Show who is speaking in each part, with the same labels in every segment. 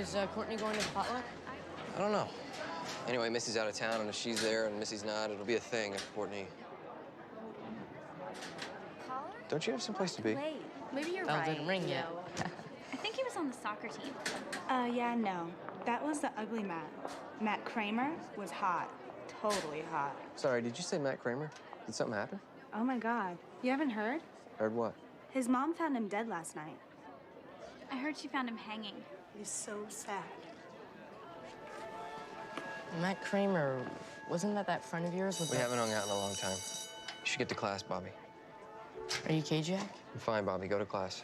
Speaker 1: Is Courtney going to the potluck?
Speaker 2: I don't know. Anyway, Missy's out of town, and if she's there and Missy's not, it'll be a thing if Courtney...
Speaker 3: Caller?
Speaker 2: Don't you have someplace to be?
Speaker 3: Wait, maybe you're
Speaker 1: Bell
Speaker 3: right.
Speaker 1: didn't ring yet.
Speaker 3: I think he was on the soccer team.
Speaker 4: Yeah, no. That was the ugly Matt. Matt Kramer was hot. Totally hot.
Speaker 2: Sorry, did you say Matt Kramer? Did something happen?
Speaker 4: Oh my God. You haven't heard?
Speaker 2: Heard what?
Speaker 4: His mom found him dead last night.
Speaker 3: I heard she found him hanging.
Speaker 4: He's so sad.
Speaker 1: Matt Kramer, wasn't that friend of yours with
Speaker 2: We haven't hung out in a long time. You should get to class, Bobby.
Speaker 1: Are you okay, Jack?
Speaker 2: I'm fine, Bobby. Go to class.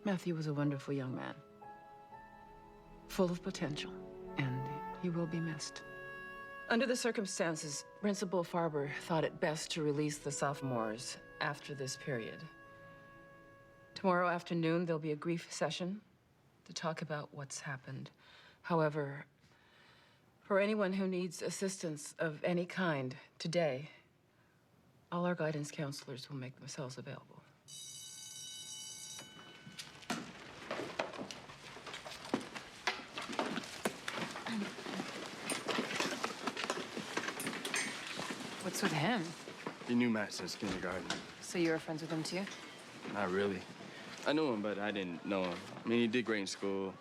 Speaker 5: Matthew was a wonderful young man, full of potential, and he will be missed. Under the circumstances, Principal Farber thought it best to release the sophomores after this period. Tomorrow afternoon, there'll be a grief session to talk about what's happened. However, for anyone who needs assistance of any kind today, all our guidance counselors will make themselves available.
Speaker 6: What's with him?
Speaker 7: He knew Matt since kindergarten.
Speaker 6: So you were friends with him too?
Speaker 7: Not really. I knew him, but I didn't know him. I mean, he did great in school,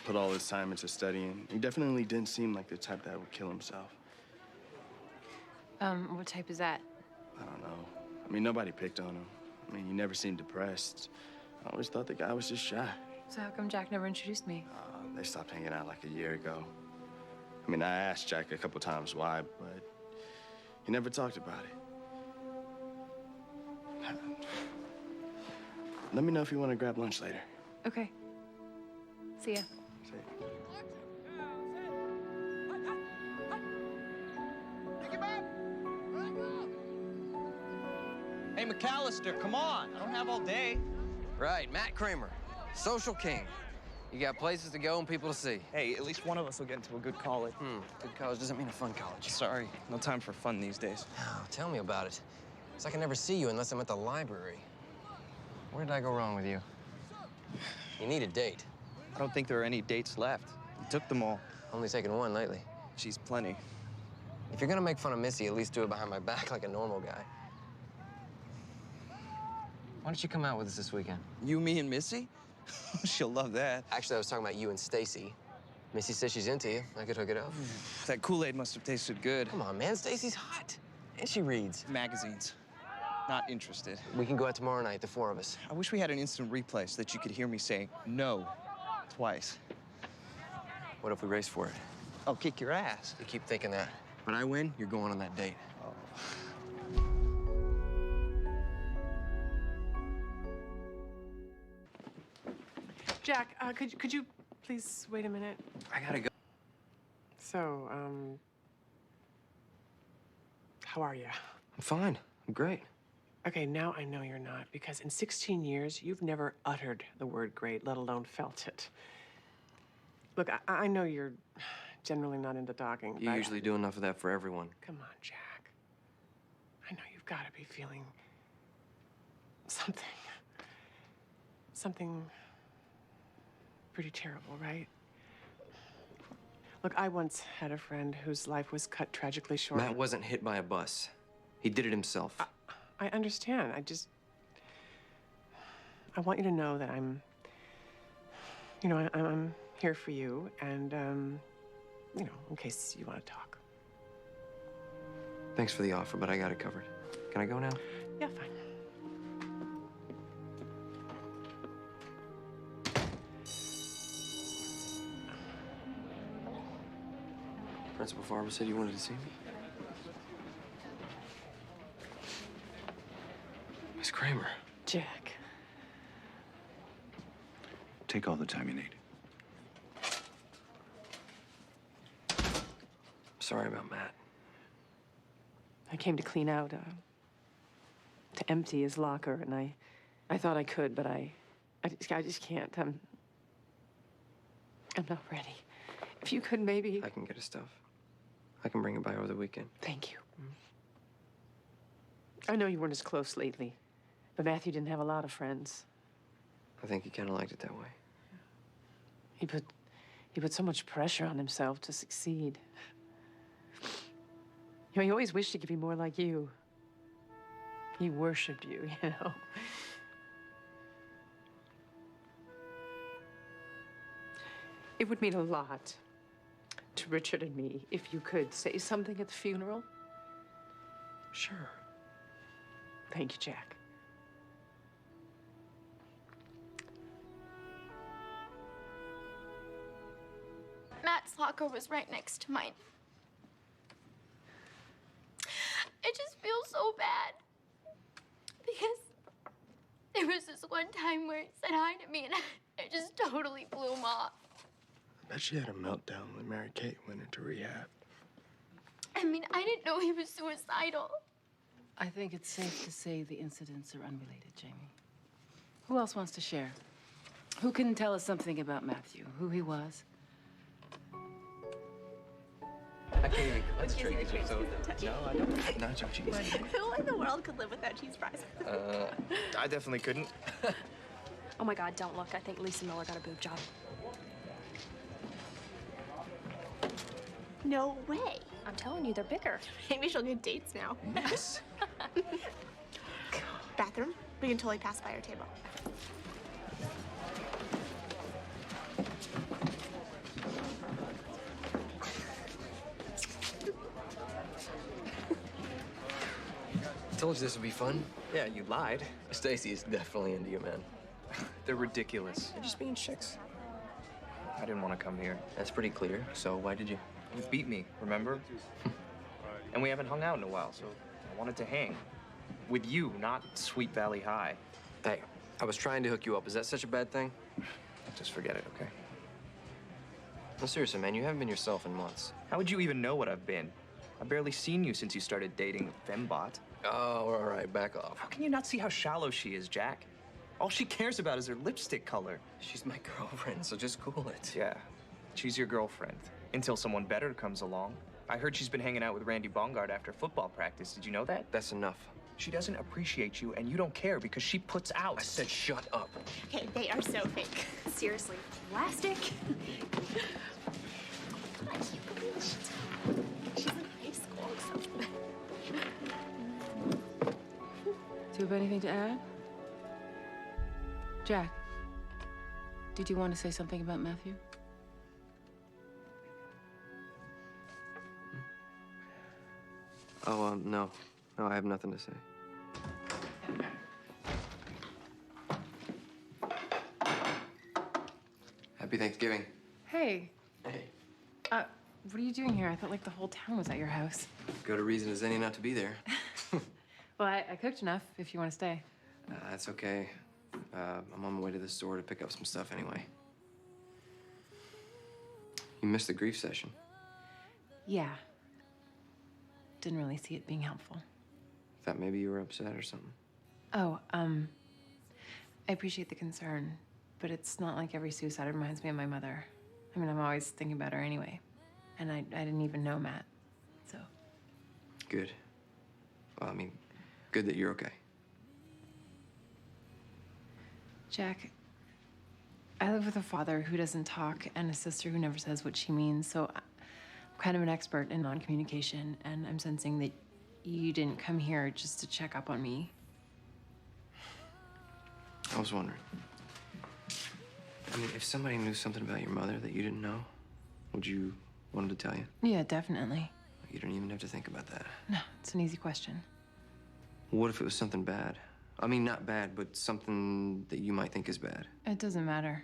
Speaker 7: put all his time into studying. He definitely didn't seem like the type that would kill himself.
Speaker 6: What type is that?
Speaker 7: I don't know. I mean, nobody picked on him. I mean, he never seemed depressed. I always thought the guy was just shy.
Speaker 6: So how come Jack never introduced me?
Speaker 7: They stopped hanging out like a year ago. I mean, I asked Jack a couple times why, but he never talked about it. Let me know if you want to grab lunch later.
Speaker 6: Okay. See ya.
Speaker 7: See ya.
Speaker 8: Hey, McAllister, come on. I don't have all day.
Speaker 2: Right, Matt Kramer, social king. You got places to go and people to see.
Speaker 8: Hey, at least one of us will get into a good college.
Speaker 2: Good college doesn't mean a fun college.
Speaker 8: Sorry, no time for fun these days.
Speaker 2: Oh, tell me about it. It's like I never see you unless I'm at the library. Where did I go wrong with you? You need a date.
Speaker 8: I don't think there are any dates left. You took them all.
Speaker 2: Only taken one lately.
Speaker 8: She's plenty.
Speaker 2: If you're gonna make fun of Missy, at least do it behind my back like a normal guy. Why don't you come out with us this weekend?
Speaker 8: You, me, and Missy? She'll love that.
Speaker 2: Actually, I was talking about you and Stacy. Missy says she's into you. I could hook it up.
Speaker 8: That Kool-Aid must have tasted good.
Speaker 2: Come on, man. Stacy's hot. And she reads.
Speaker 8: Magazines. Not interested.
Speaker 2: We can go out tomorrow night, the four of us.
Speaker 8: I wish we had an instant replay so that you could hear me say no twice.
Speaker 2: What if we race for it?
Speaker 8: I'll kick your ass.
Speaker 2: You keep thinking that. But I win, you're going on that date.
Speaker 8: Oh.
Speaker 9: Jack, could you please wait a minute?
Speaker 2: I gotta go.
Speaker 9: So, how are you?
Speaker 2: I'm fine. I'm great.
Speaker 9: Okay, now I know you're not, because in 16 years, you've never uttered the word great, let alone felt it. Look, I know you're generally not into talking.
Speaker 2: You usually do enough of that for everyone.
Speaker 9: Come on, Jack. I know you've got to be feeling something. Something pretty terrible, right? Look, I once had a friend whose life was cut tragically short.
Speaker 2: Matt wasn't hit by a bus. He did it himself.
Speaker 9: I understand. I want you to know that I'm here for you, and, in case you want to talk.
Speaker 2: Thanks for the offer, but I got it covered. Can I go now?
Speaker 9: Yeah, fine.
Speaker 2: Principal Farber said you wanted to see me. Miss Kramer.
Speaker 9: Jack.
Speaker 10: Take all the time you need.
Speaker 2: Sorry about Matt.
Speaker 9: I came to clean out, to empty his locker, and I thought I could, but I just can't. I'm not ready. If you could maybe.
Speaker 2: I can get his stuff. I can bring it by over the weekend.
Speaker 9: Thank you. I know you weren't as close lately, but Matthew didn't have a lot of friends.
Speaker 2: I think he kind of liked it that way.
Speaker 9: He put so much pressure on himself to succeed. You know, he always wished he could be more like you. He worshipped you, you know. It would mean a lot to Richard and me if you could say something at the funeral.
Speaker 2: Sure.
Speaker 9: Thank you, Jack.
Speaker 11: Matt's locker was right next to mine. It just feels so bad. Because there was this one time where he said hi to me and it just totally blew him off.
Speaker 7: I bet she had a meltdown when Mary Kate went into rehab.
Speaker 11: I mean, I didn't know he was suicidal.
Speaker 5: I think it's safe to say the incidents are unrelated, Jamie. Who else wants to share? Who can tell us something about Matthew? Who he was?
Speaker 2: I can't even. That's tricky. So,
Speaker 8: No, I don't. Nacho cheese.
Speaker 12: Who in the world could live without cheese fries?
Speaker 8: I definitely couldn't.
Speaker 12: Oh my God, don't look. I think Lisa Miller got a boob job. No way. I'm telling you, they're bigger. Maybe she'll get dates now.
Speaker 8: Yes.
Speaker 12: Bathroom? We can totally pass by our table.
Speaker 2: Told you this would be fun.
Speaker 8: Yeah, you lied.
Speaker 2: Stacy is definitely into you, man.
Speaker 8: They're ridiculous.
Speaker 2: They're just being chicks.
Speaker 8: I didn't want to come here.
Speaker 2: That's pretty clear. So why did you?
Speaker 8: You beat me, remember? And we haven't hung out in a while, so I wanted to hang. With you, not Sweet Valley High.
Speaker 2: Hey, I was trying to hook you up. Is that such a bad thing?
Speaker 8: Just forget it, okay?
Speaker 2: No, seriously, man, you haven't been yourself in months.
Speaker 8: How would you even know what I've been? I've barely seen you since you started dating Fembot.
Speaker 2: Oh, all right, back off.
Speaker 8: How can you not see how shallow she is, Jack? All she cares about is her lipstick color.
Speaker 2: She's my girlfriend, so just cool it.
Speaker 8: Yeah, she's your girlfriend. Until someone better comes along. I heard she's been hanging out with Randy Bongard after football practice. Did you know that?
Speaker 2: That's enough.
Speaker 8: She doesn't appreciate you, and you don't care because she puts out.
Speaker 2: I said shut up.
Speaker 12: Okay, they are so fake. Seriously, plastic. I can't believe she's in high school.
Speaker 5: Do you have anything to add? Jack, did you want to say something about Matthew?
Speaker 2: Oh, no. No, I have nothing to say. Happy Thanksgiving.
Speaker 5: Hey.
Speaker 2: Hey.
Speaker 5: What are you doing here? I thought like the whole town was at your house.
Speaker 2: Good a reason as any not to be there.
Speaker 5: Well, I cooked enough if you want to stay.
Speaker 2: That's okay. I'm on my way to the store to pick up some stuff anyway. You missed the grief session.
Speaker 5: Yeah. Didn't really see it being helpful.
Speaker 2: Thought maybe you were upset or something.
Speaker 5: Oh, I appreciate the concern, but it's not like every suicide reminds me of my mother. I mean, I'm always thinking about her anyway. And I didn't even know Matt, so.
Speaker 2: Good. Well, I mean, good that you're okay.
Speaker 5: Jack, I live with a father who doesn't talk and a sister who never says what she means, so I'm kind of an expert in non-communication, and I'm sensing that you didn't come here just to check up on me.
Speaker 2: I was wondering. I mean, if somebody knew something about your mother that you didn't know, would you want them to tell you?
Speaker 5: Yeah, definitely.
Speaker 2: You don't even have to think about that.
Speaker 5: No, it's an easy question.
Speaker 2: What if it was something bad? I mean, not bad, but something that you might think is bad.
Speaker 5: It doesn't matter.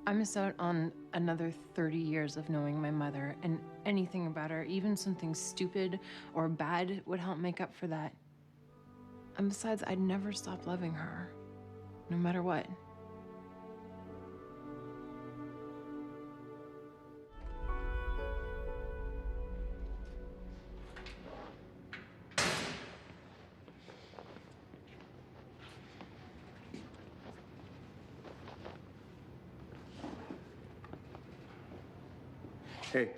Speaker 5: I miss out on another 30 years of knowing my mother, and anything about her, even something stupid or bad, would help make up for that. And besides, I'd never stop loving her, no matter what.
Speaker 8: Hey.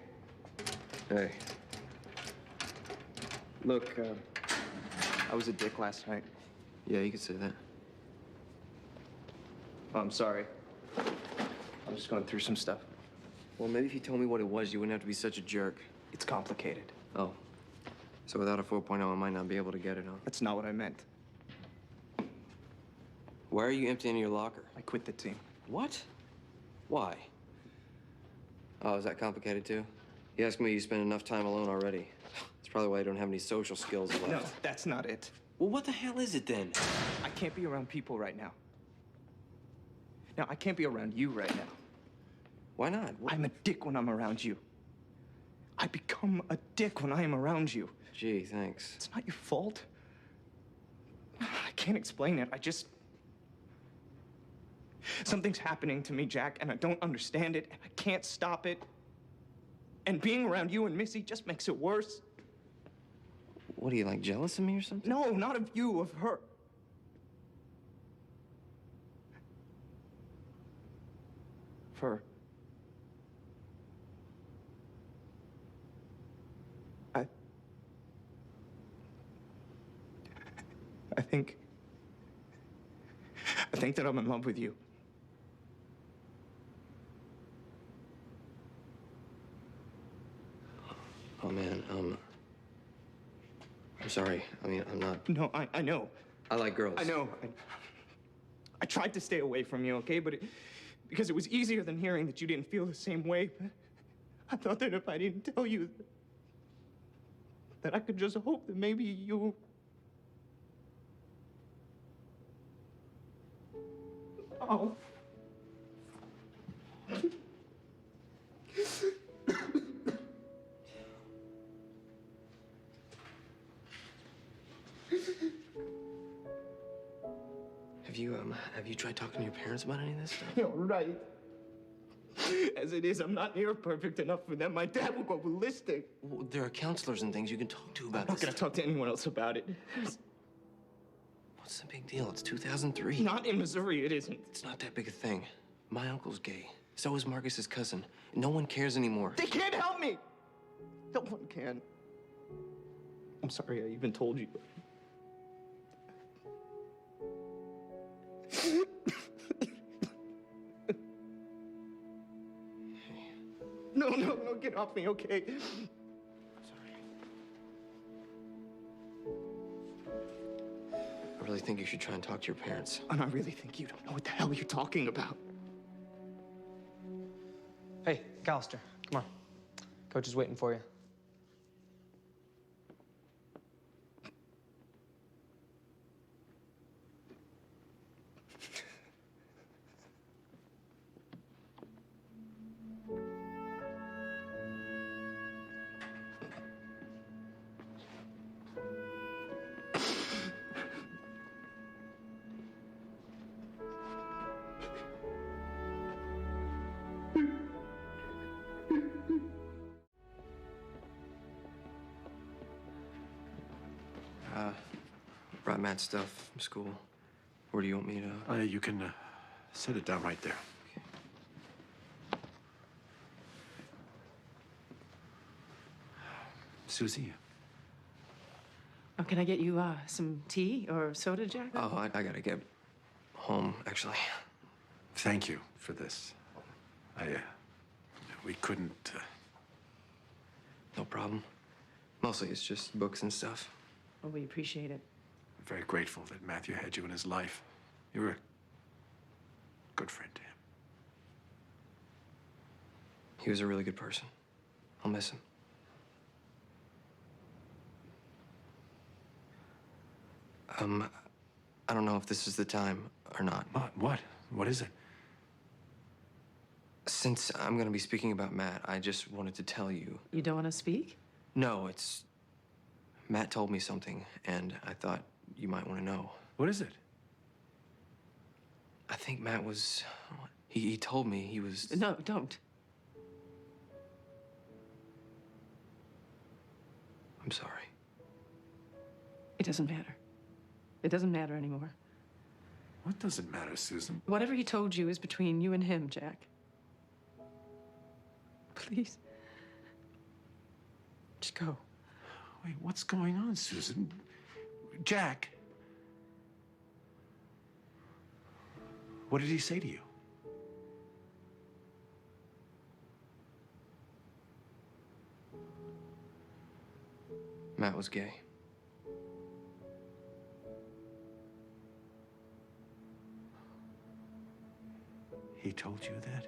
Speaker 8: Hey. Look, I was a dick last night.
Speaker 2: Yeah, you could say that.
Speaker 8: Oh, I'm sorry. I'm just going through some stuff.
Speaker 2: Well, maybe if you told me what it was, you wouldn't have to be such a jerk.
Speaker 8: It's complicated.
Speaker 2: Oh. So without a 4.0, I might not be able to get it, huh?
Speaker 8: That's not what I meant.
Speaker 2: Why are you emptying your locker?
Speaker 8: I quit the team.
Speaker 2: What? Why? Oh, is that complicated too? You asked me, you spend enough time alone already. That's probably why you don't have any social skills left.
Speaker 8: No, that's not it.
Speaker 2: Well, what the hell is it then?
Speaker 8: I can't be around people right now. Now, I can't be around you right now.
Speaker 2: Why not?
Speaker 8: I'm a dick when I'm around you. I become a dick when I am around you.
Speaker 2: Gee, thanks.
Speaker 8: It's not your fault. I can't explain it. Something's happening to me, Jack, and I don't understand it, and I can't stop it. And being around you and Missy just makes it worse.
Speaker 2: What are you, like, jealous of me or something?
Speaker 8: No, not of you, of her. Of her. I think that I'm in love with you.
Speaker 2: Oh, man, I'm sorry. I mean, I'm not...
Speaker 8: No, I know.
Speaker 2: I like girls.
Speaker 8: I know. I tried to stay away from you, okay? But because it was easier than hearing that you didn't feel the same way. But I thought that if I didn't tell you, that I could just hope that maybe you... Oh.
Speaker 2: Have you tried talking to your parents about any of this stuff?
Speaker 8: You're right. As it is, I'm not near perfect enough for them. My dad will go ballistic.
Speaker 2: Well, there are counselors and things you can talk to about
Speaker 8: I'm not gonna talk to anyone else about it.
Speaker 2: What's the big deal? It's 2003.
Speaker 8: Not in Missouri, it isn't.
Speaker 2: It's not that big a thing. My uncle's gay. So is Marcus's cousin. No one cares anymore.
Speaker 8: They can't help me! No one can. I'm sorry I even told you. No, get off me, okay?
Speaker 2: Sorry. I really think you should try and talk to your parents.
Speaker 8: And I really think you don't know what the hell you're talking about.
Speaker 13: Hey, McAllister, come on. Coach is waiting for you.
Speaker 2: Brought Matt's stuff from school. Where do you want me to?
Speaker 10: You can set it down right there. Okay. Susie.
Speaker 5: Oh, can I get you some tea or soda, Jack?
Speaker 2: Oh, I gotta get home, actually.
Speaker 10: Thank you for this. We couldn't...
Speaker 2: No problem. Mostly it's just books and stuff.
Speaker 5: Well, we appreciate it.
Speaker 10: I'm very grateful that Matthew had you in his life. You were a good friend to him.
Speaker 2: He was a really good person. I'll miss him. I don't know if this is the time or not.
Speaker 10: What? What is it?
Speaker 2: Since I'm gonna be speaking about Matt, I just wanted to tell you.
Speaker 5: You don't want to speak?
Speaker 2: No, it's... Matt told me something, and I thought you might want to know.
Speaker 10: What is it?
Speaker 2: I think Matt was... He told me he was...
Speaker 5: No, don't.
Speaker 2: I'm sorry.
Speaker 5: It doesn't matter. It doesn't matter anymore.
Speaker 10: What doesn't matter, Susan?
Speaker 5: Whatever he told you is between you and him, Jack. Please.
Speaker 9: Just go.
Speaker 10: Wait, what's going on, Susan? Jack. What did he say to you?
Speaker 2: Matt was gay.
Speaker 10: He told you that?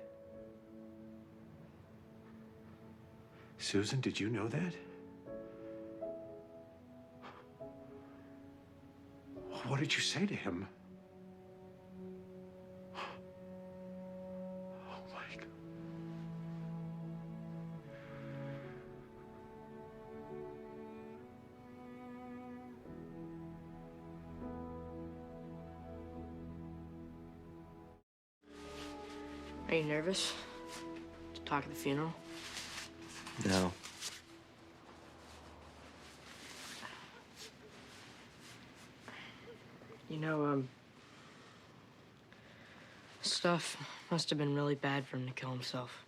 Speaker 10: Susan, did you know that? What did you say to him? Oh my God.
Speaker 1: Are you nervous to talk at the funeral?
Speaker 2: No.
Speaker 1: You know, stuff must have been really bad for him to kill himself.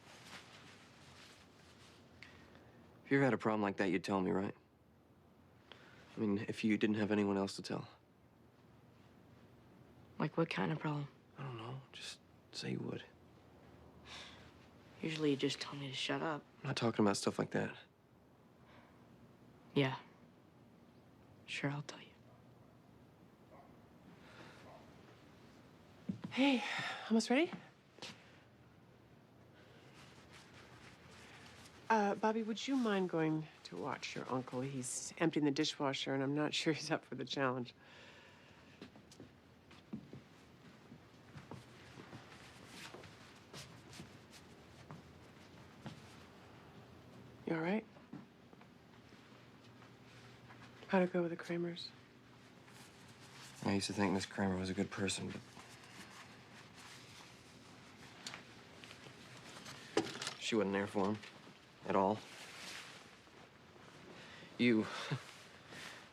Speaker 2: If you ever had a problem like that, you'd tell me, right? I mean, if you didn't have anyone else to tell.
Speaker 1: Like what kind of problem?
Speaker 2: I don't know. Just say you would.
Speaker 1: Usually you just tell me to shut up.
Speaker 2: I'm not talking about stuff like that.
Speaker 1: Yeah. Sure, I'll tell you.
Speaker 9: Hey, almost ready? Bobby, would you mind going to watch your uncle? He's emptying the dishwasher, and I'm not sure he's up for the challenge. You all right? How'd it go with the Kramers?
Speaker 2: I used to think Miss Kramer was a good person, but she wasn't there for him at all. You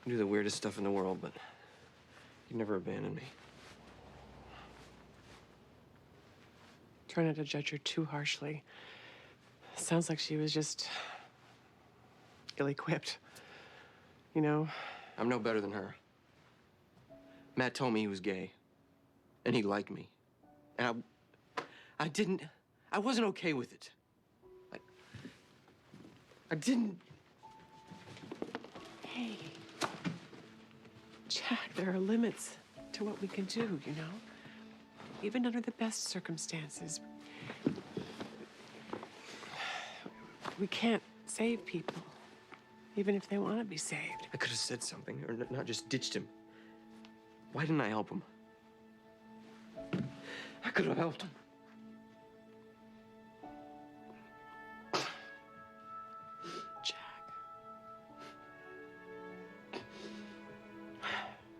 Speaker 2: do the weirdest stuff in the world, but you never abandoned me.
Speaker 9: Try not to judge her too harshly. Sounds like she was just ill-equipped. You know?
Speaker 2: I'm no better than her. Matt told me he was gay, and he liked me. And I wasn't okay with it. I didn't.
Speaker 9: Hey, Jack, there are limits to what we can do, you know? Even under the best circumstances. We can't save people, even if they want to be saved.
Speaker 2: I could have said something, or not just ditched him. Why didn't I help him? I could have helped him.
Speaker 9: Jack.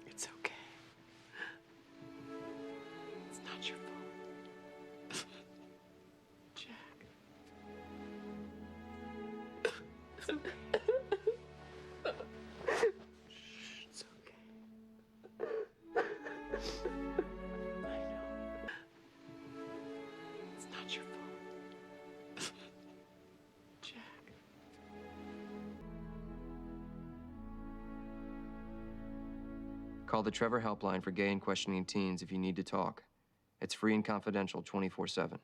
Speaker 9: It's okay. It's not your fault. Jack. It's okay. It's okay. I know. It's not your fault. Jack.
Speaker 2: Call the Trevor Helpline for gay and questioning teens if you need to talk. It's free and confidential 24/7.